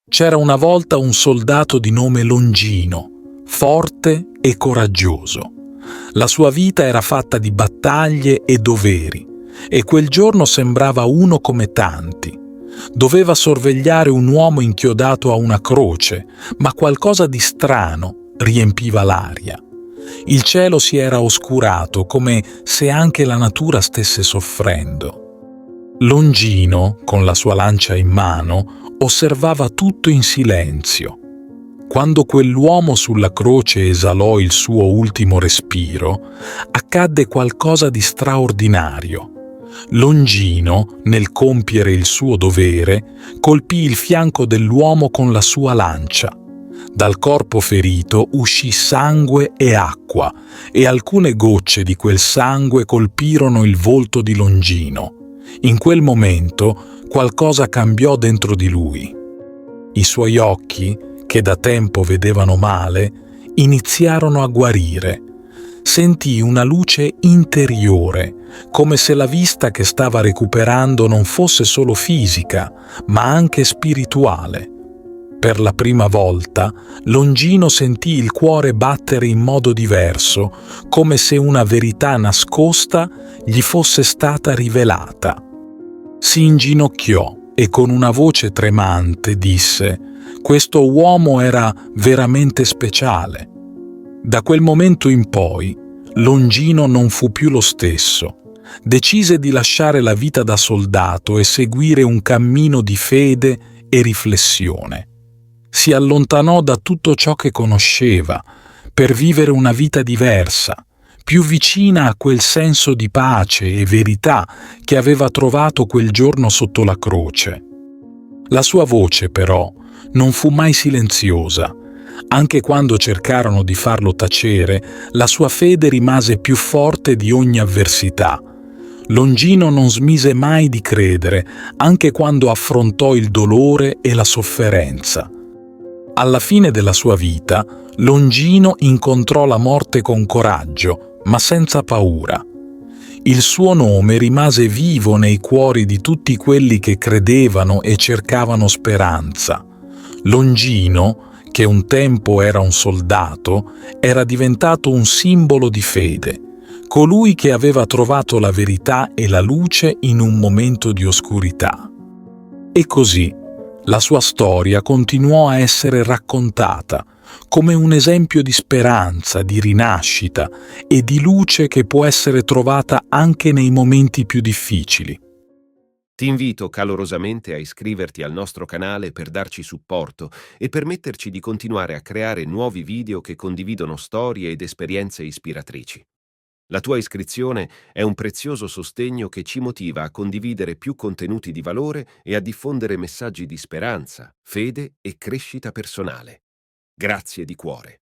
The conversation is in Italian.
C'era una volta un soldato di nome Longino, forte e coraggioso. La sua vita era fatta di battaglie e doveri, e quel giorno sembrava uno come tanti. Doveva sorvegliare un uomo inchiodato a una croce, ma qualcosa di strano riempiva l'aria. Il cielo si era oscurato, come se anche la natura stesse soffrendo. Longino, con la sua lancia in mano, osservava tutto in silenzio. Quando quell'uomo sulla croce esalò il suo ultimo respiro, accadde qualcosa di straordinario. Longino, nel compiere il suo dovere, colpì il fianco dell'uomo con la sua lancia. Dal corpo ferito uscì sangue e acqua, e alcune gocce di quel sangue colpirono il volto di Longino. In quel momento qualcosa cambiò dentro di lui. I suoi occhi, che da tempo vedevano male, iniziarono a guarire. Sentì una luce interiore, come se la vista che stava recuperando non fosse solo fisica, ma anche spirituale. Per la prima volta, Longino sentì il cuore battere in modo diverso, come se una verità nascosta gli fosse stata rivelata. Si inginocchiò e con una voce tremante disse: «Questo uomo era veramente speciale». Da quel momento in poi, Longino non fu più lo stesso. Decise di lasciare la vita da soldato e seguire un cammino di fede e riflessione. Si allontanò da tutto ciò che conosceva per vivere una vita diversa, più vicina a quel senso di pace e verità che aveva trovato quel giorno sotto la croce. La sua voce, però, non fu mai silenziosa. Anche quando cercarono di farlo tacere, la sua fede rimase più forte di ogni avversità. Longino non smise mai di credere, anche quando affrontò il dolore e la sofferenza. Alla fine della sua vita, Longino incontrò la morte con coraggio, ma senza paura. Il suo nome rimase vivo nei cuori di tutti quelli che credevano e cercavano speranza. Longino, che un tempo era un soldato, era diventato un simbolo di fede, colui che aveva trovato la verità e la luce in un momento di oscurità. E così la sua storia continuò a essere raccontata come un esempio di speranza, di rinascita e di luce che può essere trovata anche nei momenti più difficili. Ti invito calorosamente a iscriverti al nostro canale per darci supporto e permetterci di continuare a creare nuovi video che condividono storie ed esperienze ispiratrici. La tua iscrizione è un prezioso sostegno che ci motiva a condividere più contenuti di valore e a diffondere messaggi di speranza, fede e crescita personale. Grazie di cuore.